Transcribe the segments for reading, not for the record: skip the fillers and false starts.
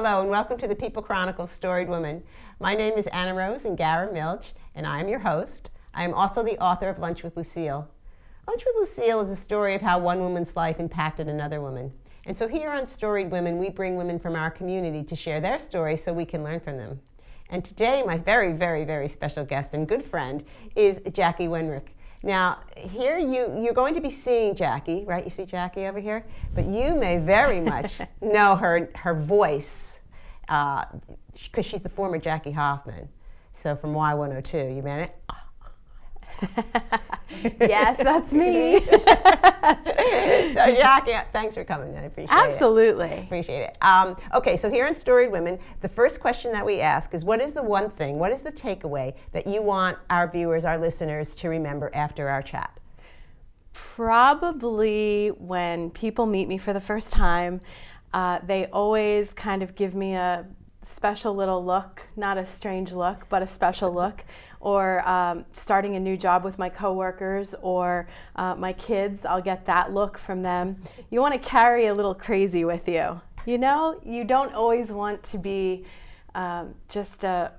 Hello and welcome to the People Chronicles Storied Women. My name is Annarose Ingarra-Milch and I am your host. I am also the author of Lunch with Lucille. Lunch with Lucille is a story of how one woman's life impacted another woman. And so here on Storied Women, we bring women from our community to share their stories so we can learn from them. And today, my very, very, very special guest and good friend is Jackie Wenrich. Now, here you're going to be seeing Jackie, right? You see Jackie over here? But you may very much know her voice because she's the former Jackie Hoffman. So from Y102, you met it? Yes, that's me. So Jackie, thanks for coming. I appreciate it. Absolutely. Appreciate it. Okay, so here in Storied Women, the first question that we ask is, what is the one thing, what is the takeaway that you want our viewers, our listeners to remember after our chat? Probably when people meet me for the first time, they always kind of give me a special little look, not a strange look, but a special look, or starting a new job with my coworkers or my kids, I'll get that look from them. You want to carry a little crazy with you. You know, you don't always want to be just a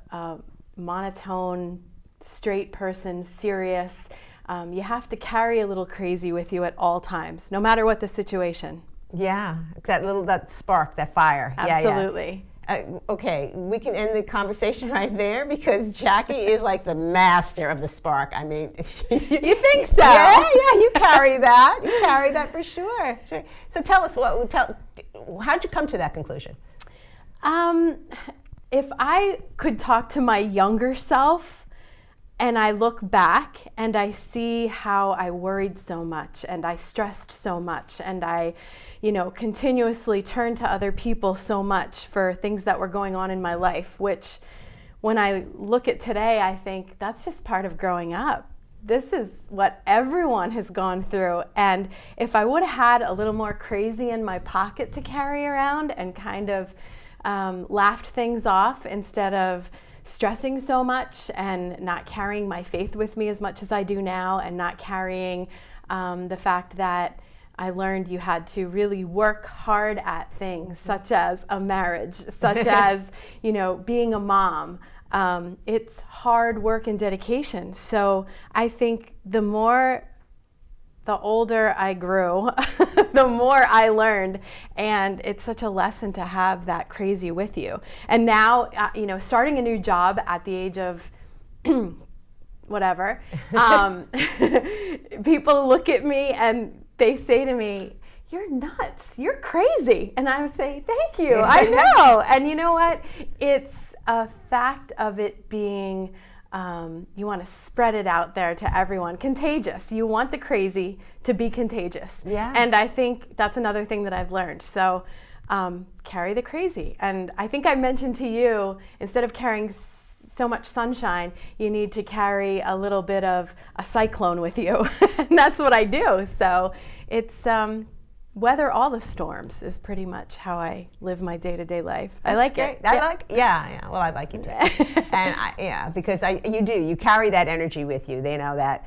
monotone, straight person, serious. You have to carry a little crazy with you at all times, no matter what the situation. Yeah, that spark, that fire. Absolutely. Yeah. Okay, we can end the conversation right there because Jackie is like the master of the spark. I mean, you think so? Yeah, you carry that. You carry that for sure. Sure. So tell us, how'd you come to that conclusion? If I could talk to my younger self, and I look back and I see how I worried so much and I stressed so much and I, continuously turned to other people so much for things that were going on in my life, which when I look at today, I think that's just part of growing up. This is what everyone has gone through. And if I would have had a little more crazy in my pocket to carry around and kind of laughed things off instead of stressing so much and not carrying my faith with me as much as I do now, and not carrying the fact that I learned you had to really work hard at things such as a marriage, such as, being a mom. It's hard work and dedication. So I think the older I grew, the more I learned, and it's such a lesson to have that crazy with you. And now, starting a new job at the age of whatever, people look at me and they say to me, "You're nuts, you're crazy." And I would say, "Thank you, I know." And you know what? It's a fact of it being you want to spread it out there to everyone. Contagious. You want the crazy to be contagious. Yeah. And I think that's another thing that I've learned. So carry the crazy. And I think I mentioned to you, instead of carrying so much sunshine, you need to carry a little bit of a cyclone with you. And that's what I do. So it's weather all the storms is pretty much how I live my day-to-day life. That's I like great. it. Yeah. Well, I like you too. And because you carry that energy with you. They know that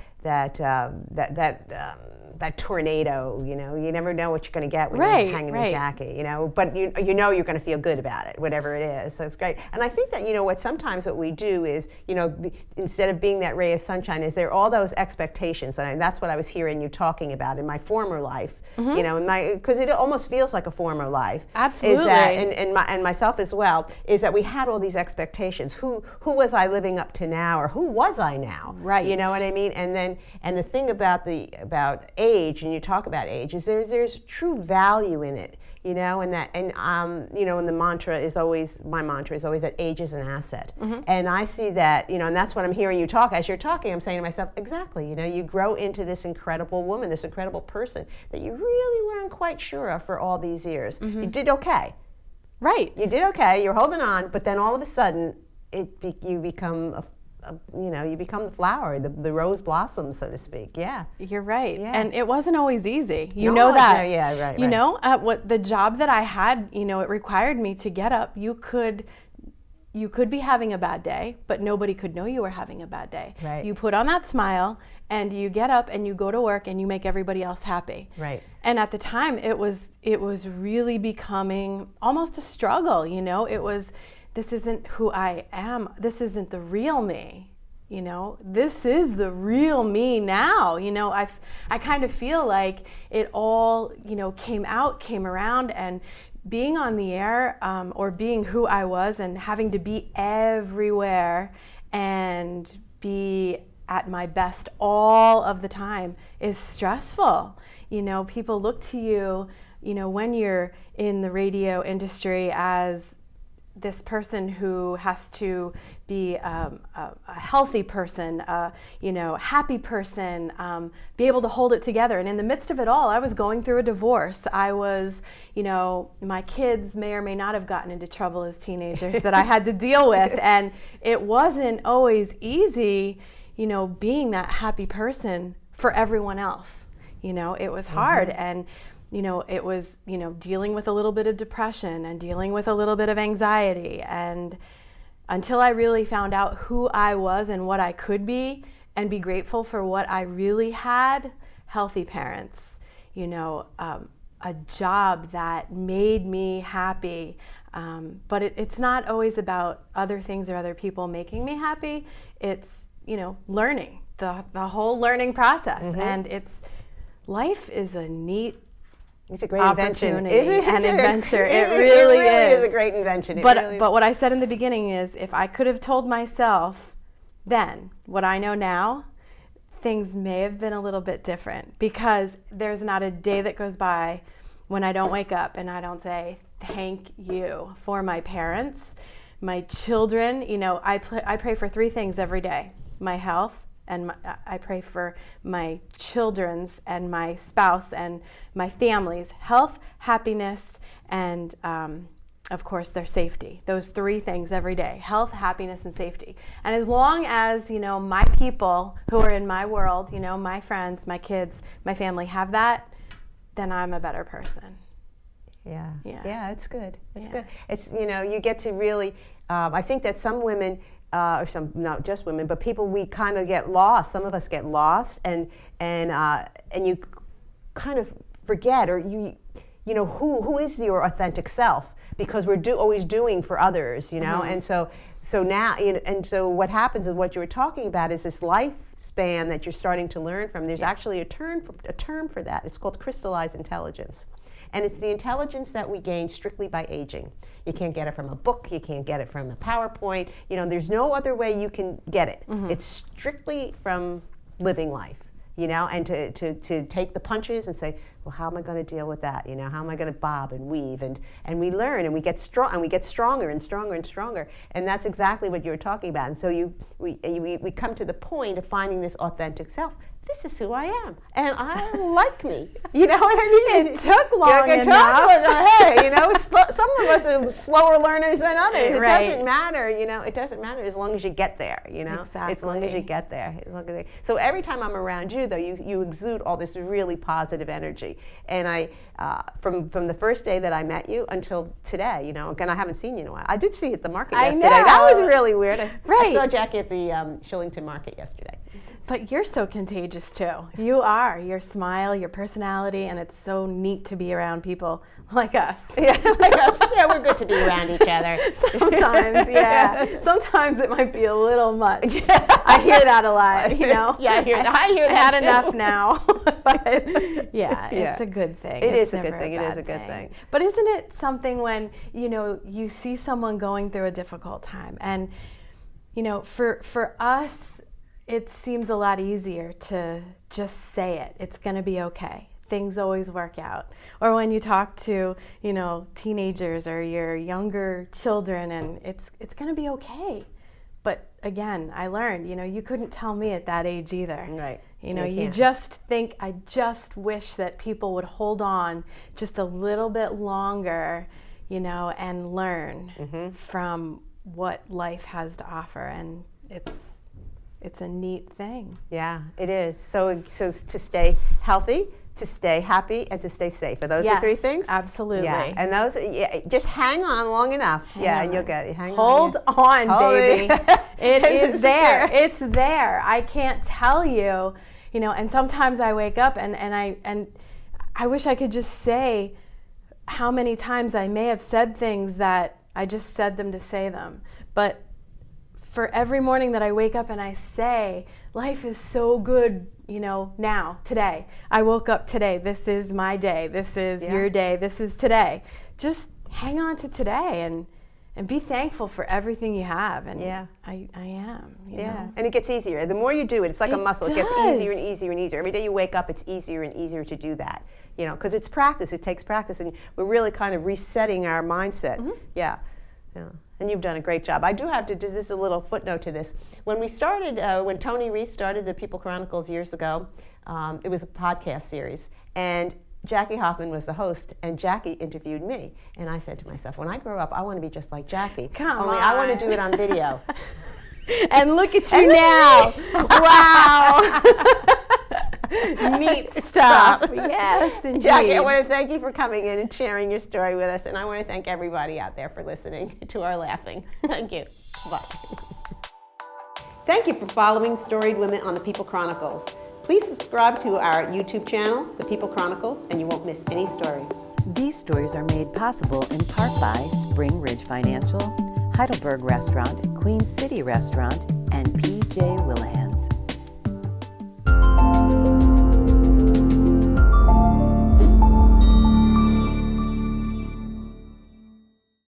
tornado. You never know what you're going to get when you're hanging with Jackie. But you're going to feel good about it, whatever it is. So it's great. And I think that sometimes what we do is instead of being that ray of sunshine, is there all those expectations, and that's what I was hearing you talking about in my former life. Mm-hmm. Because it almost feels like a former life. Absolutely. Is that, and myself as well, is that we had all these expectations. Who was I living up to now, or who was I now? Right. You know what I mean? And the thing about age, and you talk about age, is there's true value in it. And the mantra is always that age is an asset. Mm-hmm. And I see that, and that's what I'm hearing you talk. As you're talking, I'm saying to myself, exactly, you grow into this incredible woman, this incredible person that you really weren't quite sure of for all these years. Mm-hmm. You did okay. Right. You did okay, you're holding on, but then all of a sudden, you become you become the flower, the rose blossom, so to speak. Yeah, you're right. Yeah. And it wasn't always easy. You know that. Yeah, right. What the job that I had, it required me to get up. You could you could be having a bad day, but nobody could know you were having a bad day. Right. You put on that smile and you get up and you go to work and you make everybody else happy. Right. And at the time it was really becoming almost a struggle, you know. It was, this isn't who I am. This isn't the real me. You know, this is the real me now. You know, I kind of feel like it all, you know, came around, and being on the air, or being who I was and having to be everywhere and be at my best all of the time is stressful. You know, people look to you, you know, when you're in the radio industry as this person who has to be a healthy person, you know, happy person, be able to hold it together. And in the midst of it all, I was going through a divorce. I was, you know, my kids may or may not have gotten into trouble as teenagers that I had to deal with. And it wasn't always easy, you know, being that happy person for everyone else. You know, it was hard. And you know, it was, you know, dealing with a little bit of depression and dealing with a little bit of anxiety. And until I really found out who I was and what I could be and be grateful for what I really had, healthy parents, you know, a job that made me happy. But it's not always about other things or other people making me happy. It's, you know, learning, the whole learning process. And life is a neat It's a great invention. Isn't it? An adventure. It really is a great invention. But what I said in the beginning is, if I could have told myself then what I know now, things may have been a little bit different, because there's not a day that goes by when I don't wake up and I don't say thank you for my parents, my children. You know, I pray for three things every day: my health, and I pray for my children's and my spouse and my family's health, happiness, and of course their safety. Those three things every day: health, happiness, and safety. And as long as, you know, my people who are in my world, you know, my friends, my kids, my family have that, then I'm a better person. Yeah, it's good. It's good. It's, you know, you get to really, I think that some women, or some, not just women, but people, we kind of get lost. Some of us get lost, and you kind of forget, or you know, who is your authentic self, because we're always doing for others, you know. And so now, you know, and so what happens is, what you were talking about is this lifespan that you're starting to learn from. There's actually a term for that. It's called crystallized intelligence. And it's the intelligence that we gain strictly by aging. You can't get it from a book, you can't get it from a PowerPoint, you know, there's no other way you can get it. It's strictly from living life, you know, and to take the punches and say, well, how am I going to deal with that? You know, how am I going to bob and weave? And we learn, and we get strong, and we get stronger and stronger and stronger. And that's exactly what you were talking about. And so we come to the point of finding this authentic self. This is who I am, and I like me. You know what I mean? It took long enough. Hey, you know, some of us are slower learners than others. It doesn't matter, you know. It doesn't matter as long as you get there, you know. Exactly. As long as you get there. So every time I'm around you, though, you exude all this really positive energy. And I, from the first day that I met you until today, you know, again, I haven't seen you in a while. I did see you at the market yesterday. Know. That was really weird. I saw Jackie at the Shillington market yesterday. But you're so contagious too. You are. Your smile, your personality, and it's so neat to be around people like us. Yeah, like us. Yeah, we're good to be around each other. Sometimes, yeah. Sometimes it might be a little much. I hear that a lot, you know. Yeah, I hear that. I had too. Enough now. But yeah, it's a good thing. It is a good thing. It is a good thing. But isn't it something when, you know, you see someone going through a difficult time, and, you know, for us, it seems a lot easier to just say it. It's going to be okay. Things always work out. Or when you talk to, you know, teenagers or your younger children, and it's going to be okay. But again, I learned, you know, you couldn't tell me at that age either. Right. You know, you just think, I just wish that people would hold on just a little bit longer, you know, and learn from what life has to offer. And it's a neat thing. Yeah, it is. So to stay healthy, to stay happy, and to stay safe. Are those the three things? Absolutely. Yeah, and those, just hang on long enough. And you'll get it. Hold on, baby. It is there. It's there. I can't tell you, and sometimes I wake up and I wish I could just say how many times I may have said things that I just said them to say them. But for every morning that I wake up and I say, life is so good, now, today. I woke up today. This is my day. This is your day. This is today. Just hang on to today and be thankful for everything you have. And I am. You know? And it gets easier. The more you do it, it's like a muscle. It It gets does. easier and easier and easier. Every day you wake up, it's easier and easier to do that. Because it's practice. It takes practice, and we're really kind of resetting our mindset. Yeah. And you've done a great job. I do have to do this, a little footnote to this. When we started, when Tony Reese started the People Chronicles years ago, it was a podcast series, and Jackie Hoffman was the host, and Jackie interviewed me. And I said to myself, when I grow up, I want to be just like Jackie. Only I want to do it on video. And look at you now. Wow. Neat stuff. Yes, indeed. Jackie, I want to thank you for coming in and sharing your story with us, and I want to thank everybody out there for listening to our laughing. Thank you. Bye. Thank you for following Storied Women on the People Chronicles. Please subscribe to our YouTube channel, The People Chronicles, and you won't miss any stories. These stories are made possible in part by Spring Ridge Financial, Heidelberg Restaurant, Queen City Restaurant,